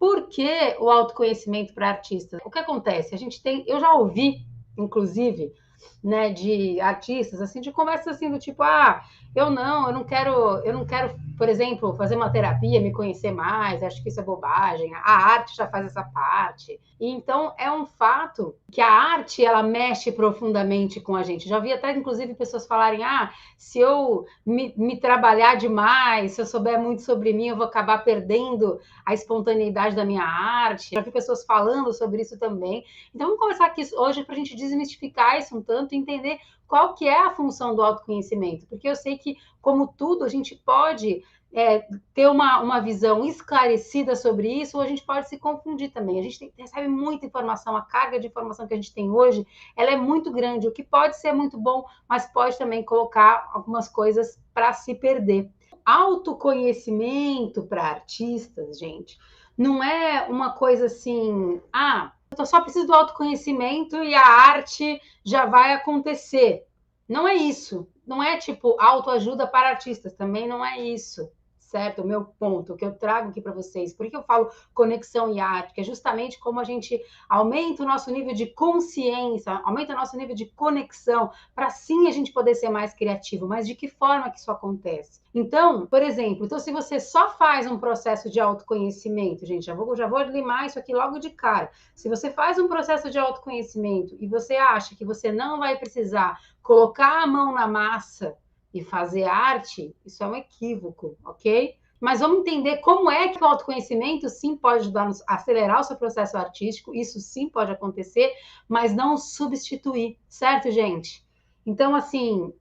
Por que o autoconhecimento para artistas? O que acontece? Eu já ouvi, inclusive, né, de artistas, assim, de conversas assim do tipo, eu não quero, por exemplo, fazer uma terapia, me conhecer mais, acho que isso é bobagem, a arte já faz essa parte. E então é um fato que a arte ela mexe profundamente com a gente. Já vi até, inclusive, pessoas falarem, se eu me trabalhar demais, se eu souber muito sobre mim, eu vou acabar perdendo a espontaneidade da minha arte. Já vi pessoas falando sobre isso também. Então, vamos conversar aqui hoje para a gente desmistificar isso um tanto e entender qual que é a função do autoconhecimento. Porque eu sei que, como tudo, a gente pode ter uma visão esclarecida sobre isso, ou a gente pode se confundir também. A gente recebe muita informação, a carga de informação que a gente tem hoje, ela é muito grande, o que pode ser muito bom, mas pode também colocar algumas coisas para se perder. Autoconhecimento para artistas, gente, não é uma coisa assim, eu só preciso do autoconhecimento e a arte já vai acontecer. Não é isso. Não é tipo autoajuda para artistas, também não é isso. Certo? O meu ponto, o que eu trago aqui para vocês. Por que eu falo conexão e arte? Que é justamente como a gente aumenta o nosso nível de consciência, aumenta o nosso nível de conexão, para sim a gente poder ser mais criativo. Mas de que forma que isso acontece? Então, por exemplo, se você só faz um processo de autoconhecimento, gente, já vou limar isso aqui logo de cara. Se você faz um processo de autoconhecimento e você acha que você não vai precisar colocar a mão na massa e fazer arte, isso é um equívoco, ok? Mas vamos entender como é que o autoconhecimento sim pode ajudar a acelerar o seu processo artístico, isso sim pode acontecer, mas não substituir, certo, gente? Então, assim,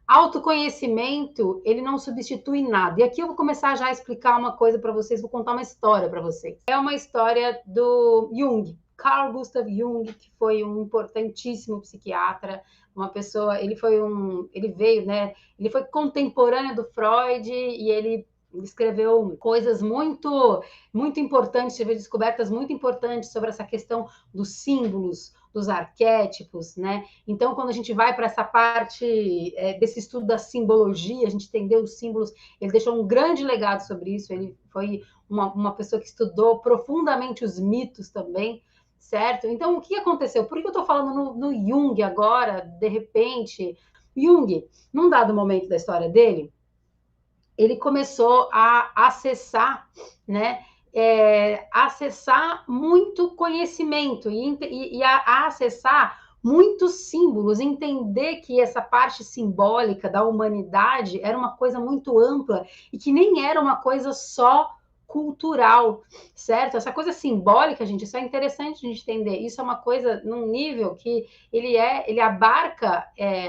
autoconhecimento, ele não substitui nada. E aqui eu vou começar já a explicar uma coisa para vocês, vou contar uma história para vocês. É uma história do Jung, Carl Gustav Jung, que foi um importantíssimo psiquiatra, uma pessoa, ele veio, né, ele foi contemporâneo do Freud e ele escreveu coisas muito importantes, teve descobertas muito importantes sobre essa questão dos símbolos, dos arquétipos, né? Então, quando a gente vai para essa parte desse estudo da simbologia, a gente entendeu os símbolos, ele deixou um grande legado sobre isso, ele foi uma pessoa que estudou profundamente os mitos também, certo? Então, o que aconteceu? Por que eu estou falando no Jung agora, de repente? Jung, num dado momento da história dele, ele começou a acessar, né? Acessar muito conhecimento e a acessar muitos símbolos, entender que essa parte simbólica da humanidade era uma coisa muito ampla e que nem era uma coisa só cultural, certo? Essa coisa simbólica, gente, isso é interessante a gente entender. Isso é uma coisa num nível que ele abarca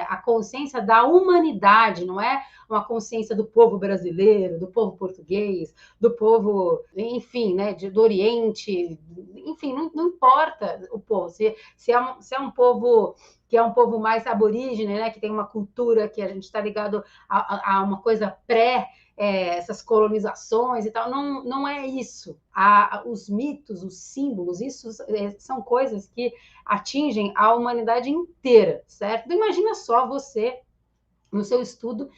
a consciência da humanidade, não é uma consciência do povo brasileiro, do povo português, do povo, enfim, né, do Oriente, enfim, não importa o povo, se é um povo que é um povo mais aborígene, né, que tem uma cultura que a gente está ligado a uma coisa essas colonizações e tal, não é isso. Os mitos, os símbolos, isso são coisas que atingem a humanidade inteira, certo? Então, imagina só você, no seu estudo,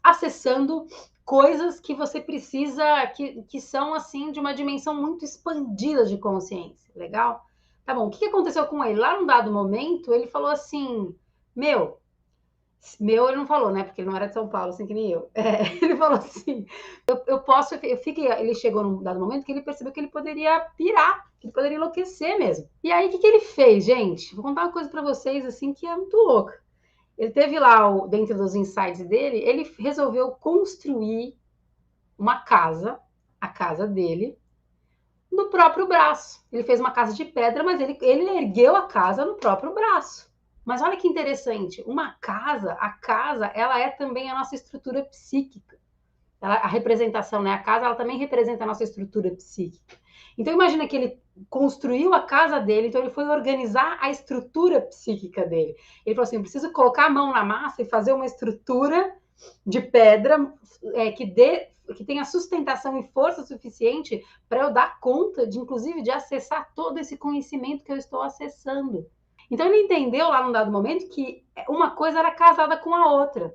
acessando coisas que você precisa, que são, assim, de uma dimensão muito expandida de consciência, legal? Tá bom, o que aconteceu com ele? Lá num dado momento, ele falou assim, ele não falou, né? Porque ele não era de São Paulo, assim que nem eu. Ele falou assim: ele chegou num dado momento que ele percebeu que ele poderia pirar, que ele poderia enlouquecer mesmo. E aí, o que ele fez, gente? Vou contar uma coisa para vocês, assim, que é muito louca. Ele teve lá, dentro dos insights dele, ele resolveu construir uma casa, a casa dele, no próprio braço. Ele fez uma casa de pedra, mas ele ergueu a casa no próprio braço. Mas olha que interessante, a casa, ela é também a nossa estrutura psíquica. A representação, né? A casa, ela também representa a nossa estrutura psíquica. Então, imagina que ele construiu a casa dele, então ele foi organizar a estrutura psíquica dele. Ele falou assim, eu preciso colocar a mão na massa e fazer uma estrutura de pedra que tenha sustentação e força suficiente para eu dar conta, inclusive, de acessar todo esse conhecimento que eu estou acessando. Então, ele entendeu lá num dado momento que uma coisa era casada com a outra.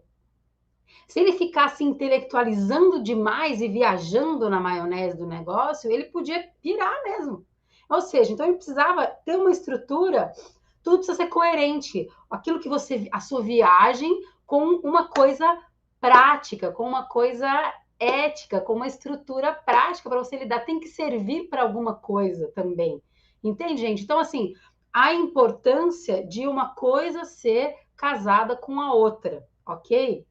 Se ele ficasse intelectualizando demais e viajando na maionese do negócio, ele podia pirar mesmo. Ou seja, então ele precisava ter uma estrutura, tudo precisa ser coerente. Aquilo que você, a sua viagem com uma coisa prática, com uma coisa ética, com uma estrutura prática para você lidar, tem que servir para alguma coisa também. Entende, gente? Então, assim, a importância de uma coisa ser casada com a outra, ok?